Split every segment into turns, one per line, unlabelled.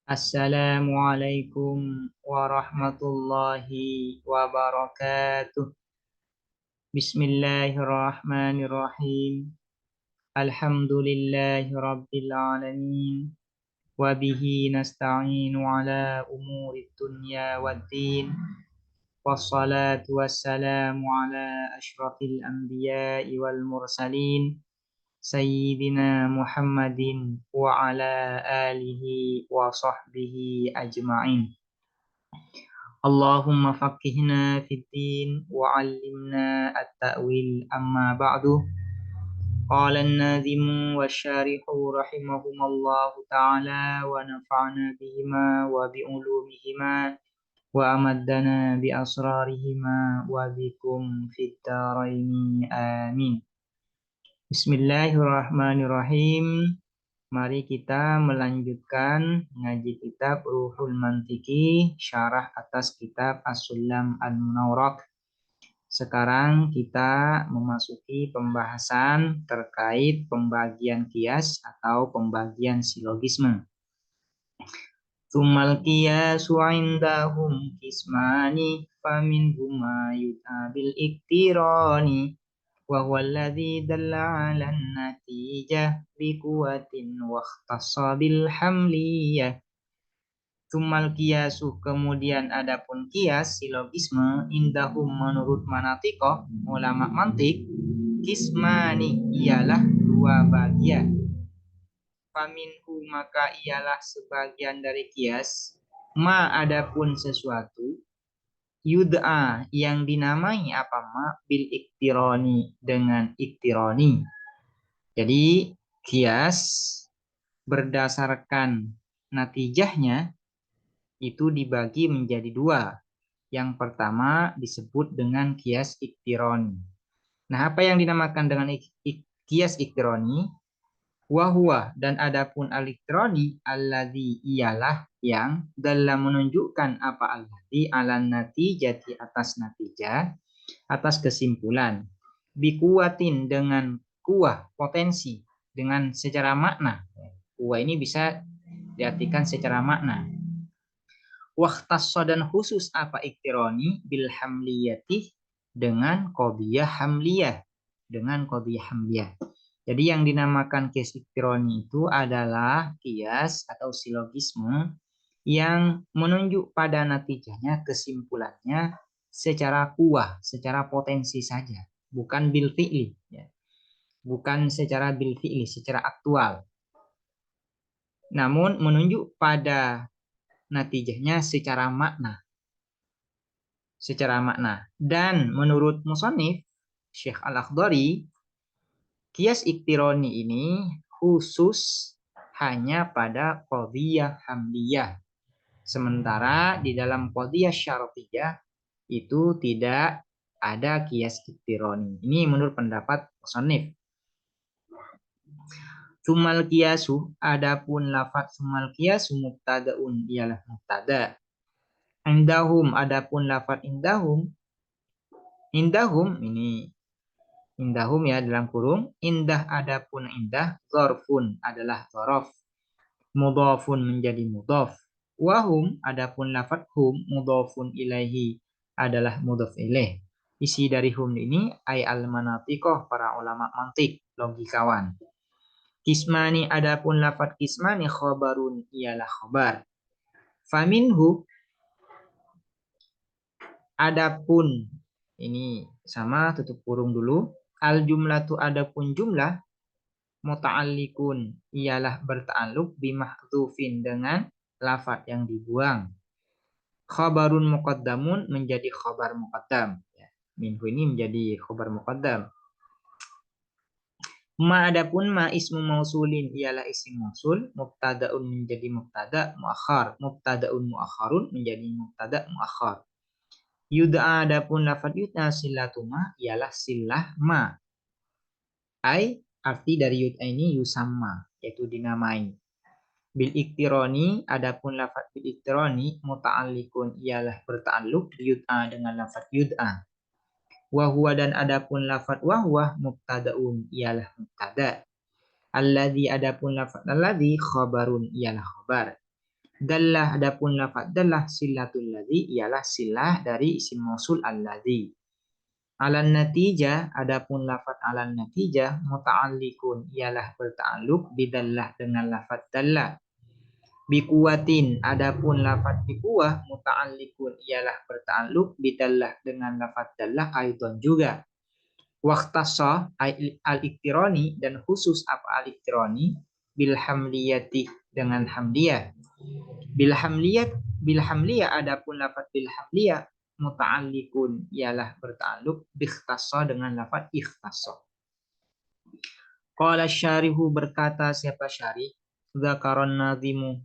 Assalamualaikum warahmatullahi wabarakatuh. Bismillahirrahmanirrahim. Alhamdulillahi rabbil alamin. Wabihi nasta'inu ala umuri dunya waddin. Wassalatu wassalamu ala ashrafil anbiya'i wal mursalin. Sayyidina Muhammadin wa ala alihi wa sahbihi ajma'in. Allahumma faqihna fid din wa 'allimna at-ta'wil amma ba'du. Qala an-nadhimu wasyarihu rahimahumallahu ta'ala wa nafa'na bihima wa bi ulumihima wa amaddana bi asrarihima wa bikum fid dharaini amin. Bismillahirrahmanirrahim. Mari kita melanjutkan ngaji kitab Ruhul Mantiki, syarah atas kitab As-Sulam Al-Munawwarah. Sekarang kita memasuki pembahasan terkait pembagian kias atau pembagian silogisme. Tsummal qiyasu indahum qismani faminhuma yutabil iktirani wa huwa alladzi dalla 'alan natijah bi quwwatin wa ikhtassa bil hamliyah. Tsummal qiyasu, kemudian adapun qiyas silogisme indahum menurut manatikoh ulama mantik qismani ialah dua bagian. Faminhu maka ialah sebagian dari qiyas ma adapun sesuatu yud'a yang dinamai apa ma bil iktironi dengan iktironi. Jadi kias berdasarkan natijahnya itu dibagi menjadi dua. Yang pertama disebut dengan kias iktironi. Nah, apa yang dinamakan dengan kias iktironi? Wahwa, dan adapun al-iktironi alladzi ialah yang dalam menunjukkan apa alladzi alan natijati atas natijah, atas kesimpulan, bikuwatin dengan kuah potensi, dengan secara makna. Kuah ini bisa diartikan secara makna. Wahtassa, dan khusus apa iktironi bil hamliyati dengan qadhiyah hamliyah, dengan qadhiyah hamliyah. Jadi yang dinamakan kias iktironi itu adalah kias atau silogisme yang menunjuk pada natijahnya, kesimpulannya secara kuah, secara potensi saja, bukan bil fi'li, ya. Bukan secara bil fi'li, secara aktual. Namun menunjuk pada natijahnya secara makna. Secara makna. Dan menurut musannif Syekh Al-Akhdari, kias iktironi ini khusus hanya pada qadhiyah hamliyah. Sementara di dalam qadhiyah syartiyah itu tidak ada kias iktironi. Ini menurut pendapat musannif. Sumal kiasu, adapun lafaz sumal kiasu mubtadaun ialah mubtada. Indahum, adapun lafaz indahum, indahum ini indahum ya dalam kurung, indah adapun indah, dzarfun adalah dzaraf, mudhafun menjadi mudhaf, wahum adapun lafaz hum mudhafun ilaihi adalah mudhaf ilaih. Isi dari hum ini ay al manatiqah, para ulama mantik, logikawan. Kismani adapun lafaz kismani khabarun ialah khabar. Faminhu adapun ini sama tutup kurung dulu. Al jumlatu adapun jumlah muta'alliqun ialah berta'alluq bimahdhufin dengan lafaz yang dibuang. Khabarun muqaddamun menjadi khabar muqaddam. Ya, minhu ini menjadi khabar muqaddam. Ma adapun ma ismu mausulin ialah isim mausul, mubtadaun menjadi mubtada muakhar, mubtadaun muakharun menjadi mubtada muakhar. Yud'a adapun lafaz yud'a silatuma ialah silah ma. Ai arti dari yud'a ini yusamma, yaitu dinamai. Bil iktironi adapun lafaz bil iktironi muta'alliqun ialah berta'alluq yud'a dengan lafaz yud'a. Wa huwa, dan adapun lafaz wa huwa mubtadaun ialah mubtada. Alladzi adapun lafaz alladzi khabarun ialah khabar. Dallah, adapun lafaz dallah silatul ladzi ialah silah dari isim mausul alladzi. Alan natijah, adapun lafaz alan natijah muta'alliqun ialah berta'alluq bidallah dengan lafaz dallah. Bikuwatin, adapun lafaz bikuwah muta'alliqun ialah berta'alluq bidallah dengan lafaz dallah aidan juga. Waqtasa al-iktirani, dan khusus apa al-iktirani bil hamliyati dengan hamliyah. Bil hamliyah, adapun lafaz bil hamliyah muta'alliqun ialah berta'alluq bikhtassa dengan lafaz ikhtassa. Qala syarihu, berkata siapa syarih, dzakaron nazimu,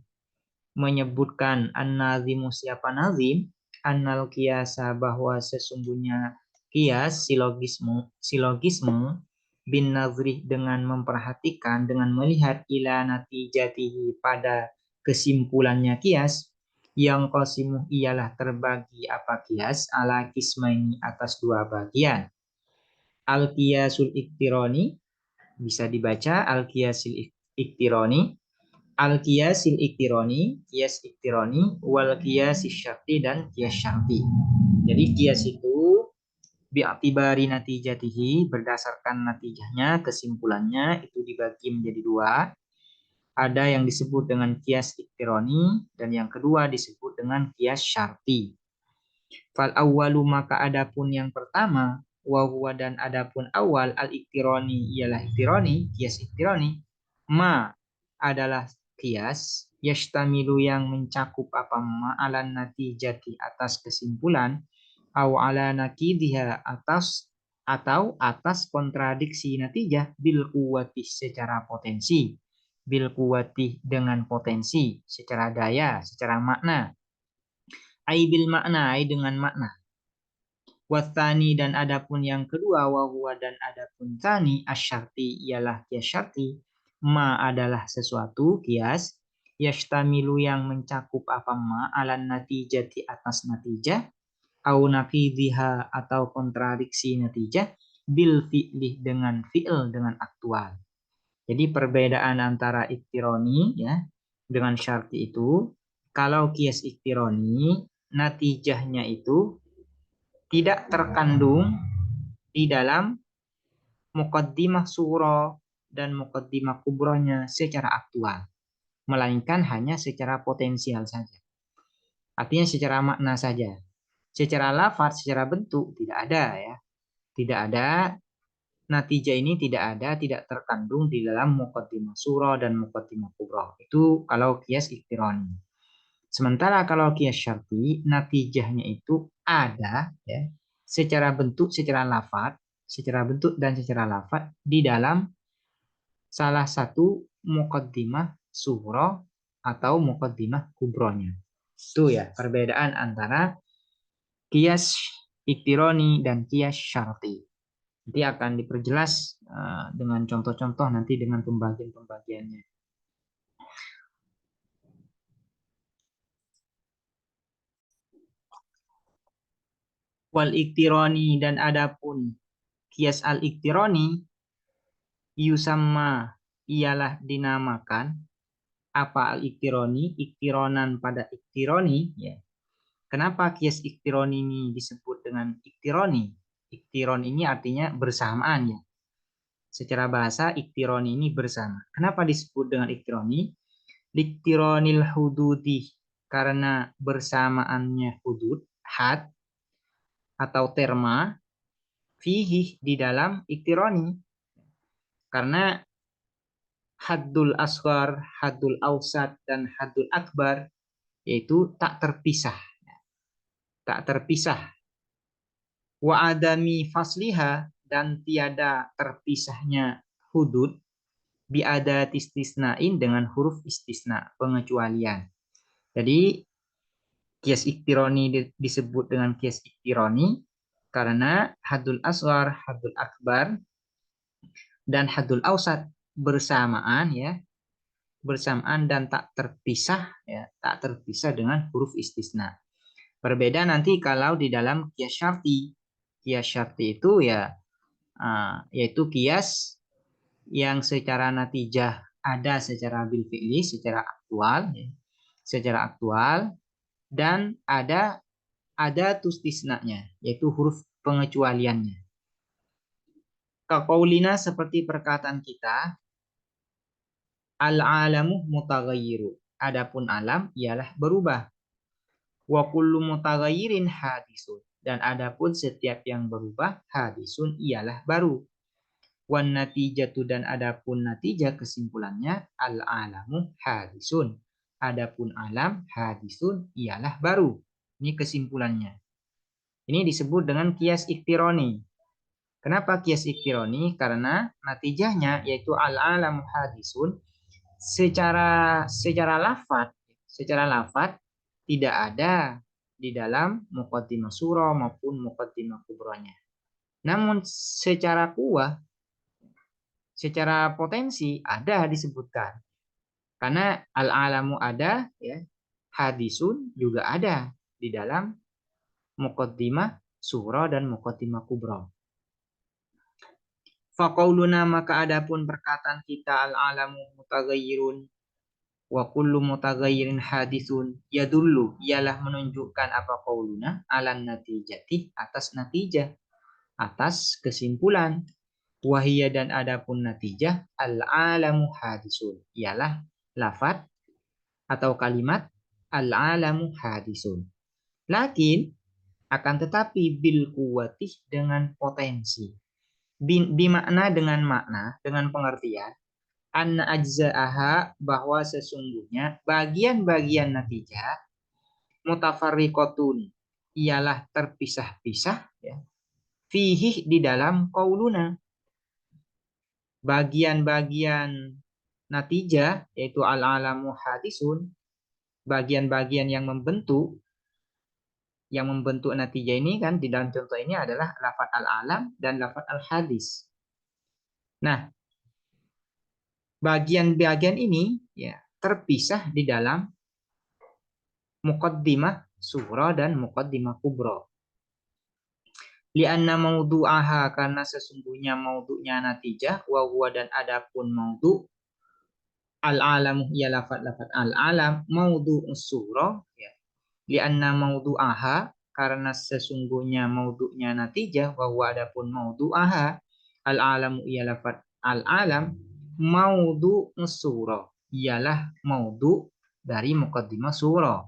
menyebutkan an-nazimu siapa nazim, annal qiyasa, bahwa sesungguhnya qiyas silogisme bin nazri, dengan memperhatikan, dengan melihat ila natijatihi, pada kesimpulannya qiyas, yang qasimu ialah terbagi apa qiyas ala qismaini atas dua bagian. Al qiyasul iktironi, bisa dibaca al qiyasil iktironi, al qiyasil iktironi, qiyas iktironi, wal qiyasis syarti, dan qiyas syarti. Jadi qiyas itu bi'atibari natijatihi, berdasarkan natijahnya, kesimpulannya itu dibagi menjadi dua. Ada yang disebut dengan qiyas iktironi, dan yang kedua disebut dengan qiyas syarti. Fal awwalu, maka adapun yang pertama, wa huwa, dan adapun awal, al iktironi ialah iktironi, qiyas iktironi, ma adalah qiyas yashtamilu yang mencakup apa ma alan natijati atas kesimpulan, au ala nakidiha atau atas kontradiksi natijah, bil kuwati secara potensi, bil kuwati dengan potensi, secara daya, secara makna, ai bil makna, ai dengan makna. Wathani, dan adapun yang kedua, wahwa, dan adapun tani asyarti ialah kias syarti, ma adalah sesuatu kias yashtamilu yang mencakup apa ma alan natijati atas natijah, au naqidhiha atau kontradiksi natijah, bil fi'li dengan fi'il, dengan aktual. Jadi perbedaan antara iktironi ya dengan syarti itu, kalau kias iktironi natijahnya itu tidak terkandung di dalam muqaddimah surah dan muqaddimah kubronya secara aktual, melainkan hanya secara potensial saja. Artinya secara makna saja. Secara lafaz, secara bentuk tidak ada ya. Tidak ada, natijah ini tidak terkandung di dalam muqaddimah surah dan muqaddimah kubroh. Itu kalau qiyas iktironi. Sementara kalau qiyas syarti, natijahnya itu ada ya, secara bentuk, secara lafaz, secara bentuk dan secara lafaz di dalam salah satu muqaddimah sughra atau muqaddimah kubronya. Itu ya perbedaan antara qiyas iktironi dan qiyas syarti. Nanti akan diperjelas dengan contoh-contoh nanti dengan pembagian-pembagiannya. Wal iktironi, dan adapun qiyas al iktironi, yusamma ialah dinamakan apa al iktironi, iktironan pada iktironi ya. Kenapa qiyas iktironi ini disebut dengan iktironi? Iktiron ini artinya bersamaan ya. Secara bahasa iktironi ini bersama. Kenapa disebut dengan iktironi? Liktironil hududi, karena bersamaannya hudud, had atau terma, fihi di dalam iktironi. Karena haddul asghar, haddul ausat, dan haddul akbar yaitu tak terpisah. Tak terpisah. Wa adami fasliha, dan tiada terpisahnya hudud, bi ada istisnain dengan huruf istisna, pengecualian. Jadi qiyas iktironi disebut dengan qiyas iktironi karena haddul asghar, haddul akbar, dan haddul ausat bersamaan ya, bersamaan dan tak terpisah ya, tak terpisah dengan huruf istisna. Berbeda nanti kalau di dalam qiyas syarti. Qiyas syarti itu ya yaitu qiyas yang secara natijah ada secara bil fi'li, secara aktual ya. secara aktual, dan ada tustisnanya, yaitu huruf pengecualiannya. Kaqaulina seperti perkataan kita, al-alamu mutaghayyiru. Adapun alam ialah berubah. Wa kullu mutaghayyirin hadisun. Dan adapun setiap yang berubah, hadisun ialah baru. Wan natijatu dan adapun natijah kesimpulannya, al-alamu hadisun. Adapun alam hadisun ialah baru. Ini kesimpulannya. Ini disebut dengan kias iktironi. Kenapa kias iktironi? Karena natijahnya yaitu al-alamu hadisun secara lafaz tidak ada di dalam muqaddimah surah maupun muqaddimah kubronya. Namun secara kuah, secara potensi ada disebutkan. Karena al-alamu ada, ya, hadisun juga ada di dalam muqaddimah surah dan muqaddimah kubra. Faqauluna maka adapun perkataan kita al-alamu mutaghayyirun wa kullu mutaghayyirin hadisun yadullu ialah menunjukkan apa qauluna alan natijati atas natijah, atas kesimpulan. Wahia dan adapun natijah al-alamu hadisun ialah lafaz atau kalimat al-alamu hadisun. Lakin akan tetapi bil kuwati dengan potensi. Bimakna dengan makna, dengan pengertian anna ajza'aha bahwa sesungguhnya bagian-bagian natijah mutafarriqatun ialah terpisah-pisah, ya, fihi di dalam qauluna. Bagian-bagian natijah yaitu al-alamu hadisun, bagian-bagian yang membentuk natijah ini kan di dalam contoh ini adalah lafaz al-alam dan lafaz al-hadis. Nah, bagian-bagian ini ya terpisah di dalam muqaddimah surah dan muqaddimah kubra. Lianna maudu'aha karena sesungguhnya maudu'nya natijah wa huwa dan adapun maudu' al-alamu ya lafaz al-alam maudu'us surah, ya. Lianna maudu'aha karena sesungguhnya maudu'nya natijah wa huwa adapun maudu'aha al-alamu ya lafaz al-alam maudu'us surah ialah maudu' dari muqaddimah surah.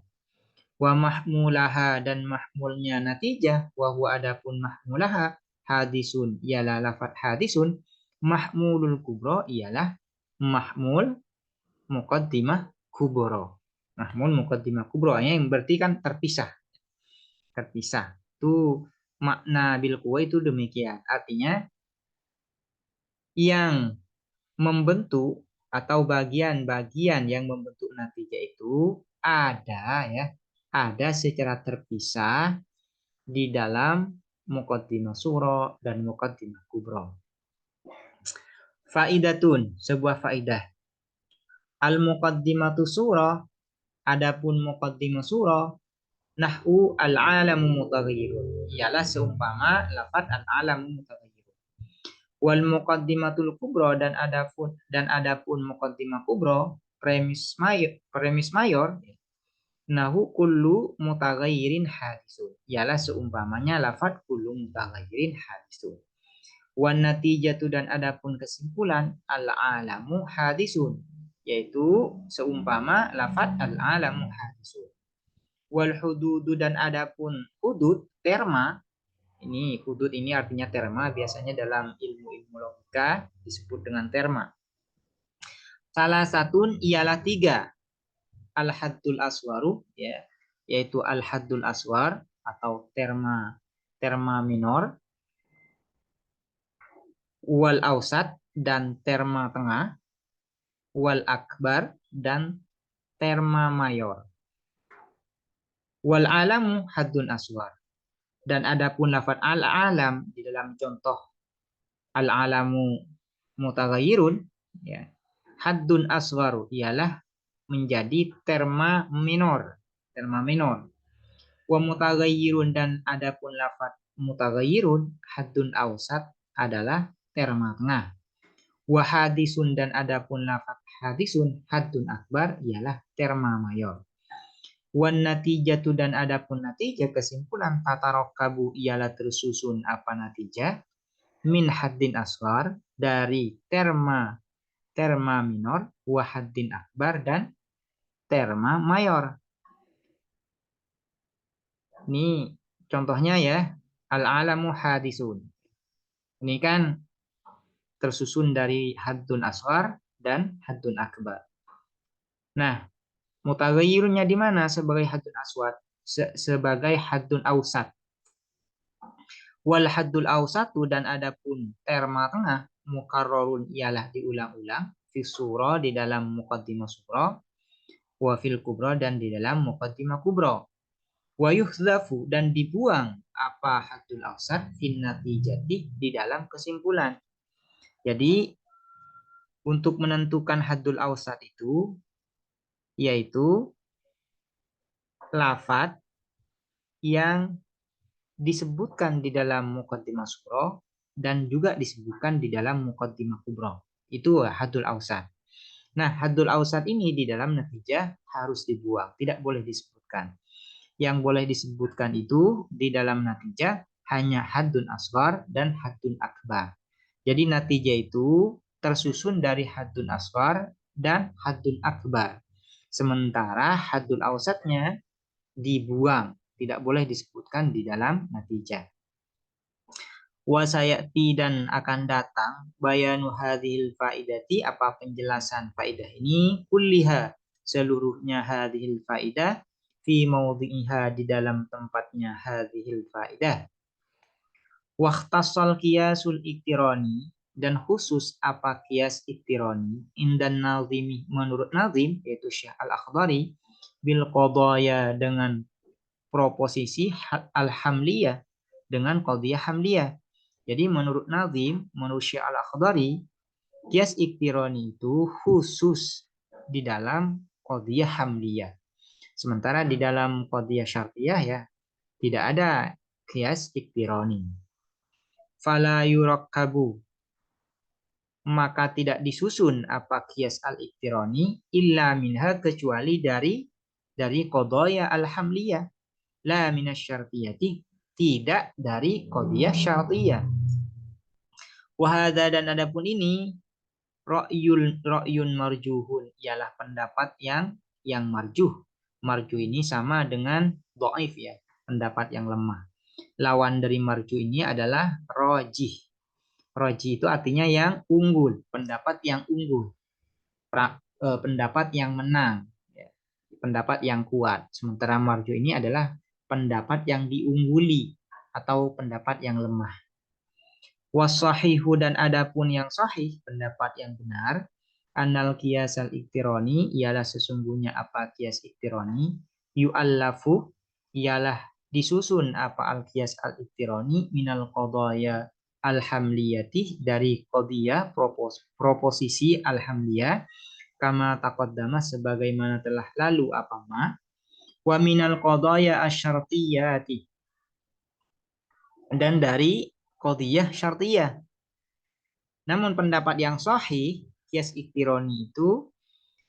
Wa mahmulaha dan mahmulnya natijah wa huwa adapun mahmulaha hadisun ialah lafaz hadisun, mahmulul kubra ialah mahmul muqaddimah kubra. Mahmul muqaddimah kubra yang berarti kan terpisah. Itu makna bil quwa itu demikian. Artinya yang membentuk atau bagian-bagian yang membentuk natijah itu ada, ya, ada secara terpisah di dalam muqaddimah surah dan muqaddimah kubra. Faidatun, sebuah faidah. Al-muqaddimatu surah, adapun muqaddimah surah, nahwu al-alamu mutaghayyirun, ialah seumpama lafaz al-alamu mutaghayyirun. Wal muqaddimatul kubra dan adapun muqaddimah kubra, premis mayor, nahu kullu mutaghayyirin hadisun, ialah seumpamanya lafaz kullu mutaghayyirin hadisun. Wan natijatu dan adapun kesimpulan al-alamu hadisun, yaitu seumpama lafaz al-alamu hadisun. Wal hududu dan adapun hudud terma, ini hudud ini artinya terma, biasanya dalam ilmu logika disebut dengan terma. Salah satu ialah 3. Al-haddul aswaru, ya, yaitu al-haddul aswar atau terma minor, wal ausat dan terma tengah, wal akbar dan terma mayor. Wal alamu haddun aswar, dan adapun lafaz al-alam di dalam contoh al-alamu mutaghayyirun, ya, haddun aswaru ialah menjadi terma minor. Wa mutaghayyirun dan adapun lafaz mutaghayyirun haddun ausat adalah terma tengah. Wa hadisun dan adapun lafaz hadisun haddun akbar ialah terma mayor. Wan natijatu dan adapun natijah kesimpulan tatarakabu ialah tersusun apa natijah min haddin asghar dari terma minor wa haddin akbar dan terma mayor. Ini contohnya ya, al-alamu hadisun. Ini kan tersusun dari haddun asghar dan haddun akbar. Nah, mutaghayyirnya di mana sebagai haddun aswad? Sebagai haddun ausat. Wal haddul ausatu dan adapun terma tengah mukarrarun ialah diulang-ulang fi surah di dalam muqaddimah surah wa fil kubra dan di dalam muqaddimah kubra. Wa yuhzafu dan dibuang apa haddul ausat fin natijati di dalam kesimpulan. Jadi untuk menentukan haddul ausat itu yaitu lafadz yang disebutkan di dalam muqaddimah surah dan juga disebutkan di dalam muqaddimah kubra. Itu haddul ausat. Nah, haddul ausat ini di dalam natijah harus dibuang, tidak boleh disebutkan. Yang boleh disebutkan itu di dalam natijah hanya haddun asghar dan haddun akbar. Jadi natijah itu tersusun dari haddun asghar dan haddun akbar. Sementara haddul ausatnya dibuang, tidak boleh disebutkan di dalam natijah. Wasayati dan akan datang bayanu hadhil faidati apa penjelasan faidah ini kulliha seluruhnya hadhil faidah fi maudhi'iha di dalam tempatnya hadhil faidah. Waqtasal qiyasul iktirani dan khusus apa qiyas iktirani indan nazimi menurut nazim yaitu Syekh Al-Akhdari bil qadaya dengan proposisi al-hamliyah dengan qadiyah hamliyah. Jadi menurut nazim, menurut Syekh Al-Akhdari, qiyas iktirani itu khusus di dalam qadiyah hamliyah. Sementara di dalam qadiyah syartiyah ya tidak ada qiyas iktirani. Fala yurakkabu maka tidak disusun apa qiyas al-iktirani illa minha kecuali dari qadaya al-hamliyah la minasyartiyati tidak dari qadiyah syartiyah. Wahada dan adapun ini ra'yun marjuhun ialah pendapat yang marjuh. Marjuh ini sama dengan dhaif ya, pendapat yang lemah. Lawan dari marjuh ini adalah rajih. Rajih itu artinya yang unggul, pendapat yang unggul. Pendapat yang menang, ya. Pendapat yang kuat. Sementara marjuh ini adalah pendapat yang diungguli atau pendapat yang lemah. Wasahihu dan adapun yang sahih, pendapat yang benar, annal qiyasal iktirani ialah sesungguhnya apa qiyas iktirani, yu'allafu ialah disusun apa al-qiyas al-iktirani minal qadaya al-hamliyati dari qadiyah proposisi al-hamliyah kama taqaddama sebagaimana telah lalu apa ma wa minal qadaya asyartiyati dan dari qadiyah syartiyah. Namun pendapat yang sahih, qiyas iktirani itu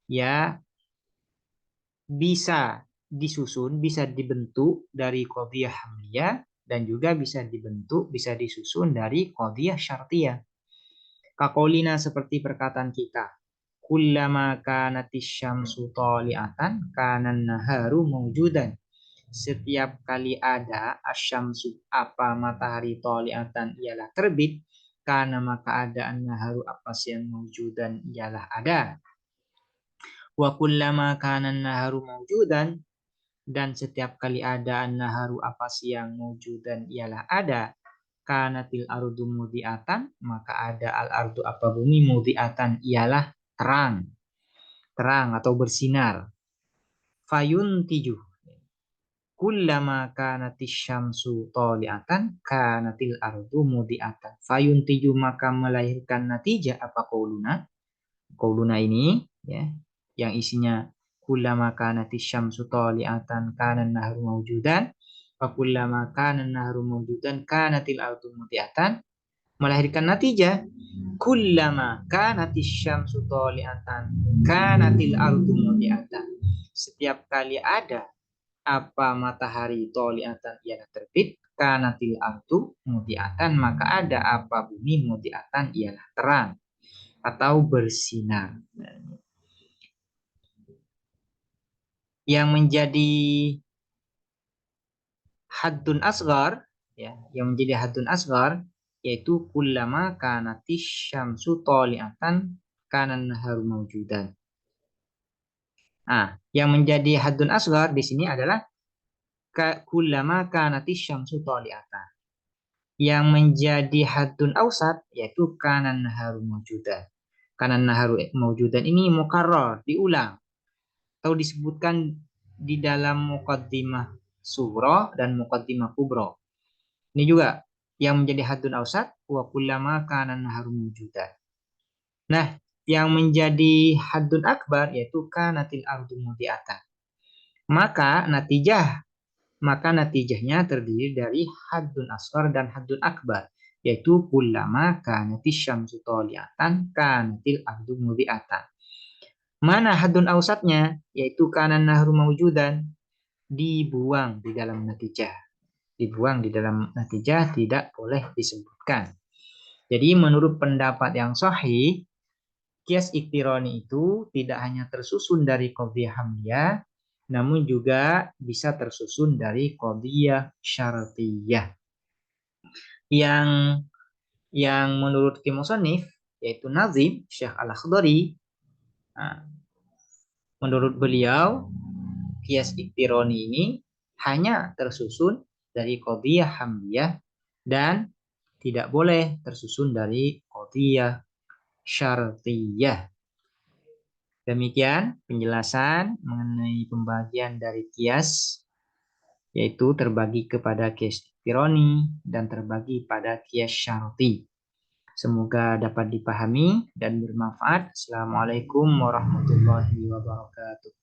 ya bisa disusun, bisa dibentuk dari qadiyah hamliyah dan juga bisa dibentuk, bisa disusun dari qadiyah syartiyah. Kakolina seperti perkataan kita. Kullama kanatis syamsu tali'atan kanan naharu mawjudan. Setiap kali ada asyamsu apa matahari tali'atan ialah terbit, karena maka ada naharu apa yang mawjudan ialah ada. Wa kullama kana naharu mawjudan dan setiap kali ada naharu apa yang mawjudan ialah ada. Kanatil ardu mudiatan maka ada al ardu apa bumi mudiatan ialah terang atau bersinar. Fayun tiju kullama kanatis syamsu tali'atan kanatil ardu mudiatan. Fayun tiju maka melahirkan natijah apa qauluna ini ya yang isinya kullama kanatis syamsu tali'atan kana nahru mawjudan wa kullama kana nahru mawjudan kanatil ardu mudiatan melahirkan natijah kullama kanatis syamsu tali'atan kanatil ardu mudiatan. Setiap kali ada apa matahari toliatan ialah terbit, kanatil ardu mudiatan, maka ada apa bumi mudiatan ialah terang atau bersinar. Yang menjadi haddun asgar, ya, yang menjadi haddun asgar yaitu kullama kanatis syamsu toliatan kanan naharu maujudan. Nah, yang menjadi haddun asgar di sini adalah kullama kanatis syamsu toliatan. Yang menjadi haddun ausat yaitu kanan naharu maujudan. Kanan naharu maujudan ini mukarrar, diulang atau disebutkan di dalam muqaddimah sughra dan muqaddimah kubra. Ini juga yang menjadi haddun ausat wa kullama kana naharu mawjudan. Nah, yang menjadi haddun akbar yaitu kanatil ardu mudiatan. Maka natijahnya terdiri dari haddun asghar dan haddun akbar, yaitu kullama kanatis syamsu toliatan kanatil ardu mudiatan. Mana haddun ausatnya yaitu kanan nahru mawjudan, dibuang di dalam natijah. Dibuang di dalam natijah, tidak boleh disebutkan. Jadi menurut pendapat yang sahih, kias iktironi itu tidak hanya tersusun dari qadhiyah hamliyah, namun juga bisa tersusun dari qadhiyah syartiyah. Yang menurut musannif yaitu Nazim Syekh Al-Akhdari, menurut beliau kias iktironi ini hanya tersusun dari qadhiyah hamliyah dan tidak boleh tersusun dari qadhiyah syartiyah. Demikian penjelasan mengenai pembagian dari kias, yaitu terbagi kepada kias iktironi dan terbagi pada kias syarti. Semoga dapat dipahami dan bermanfaat. Assalamualaikum warahmatullahi wabarakatuh.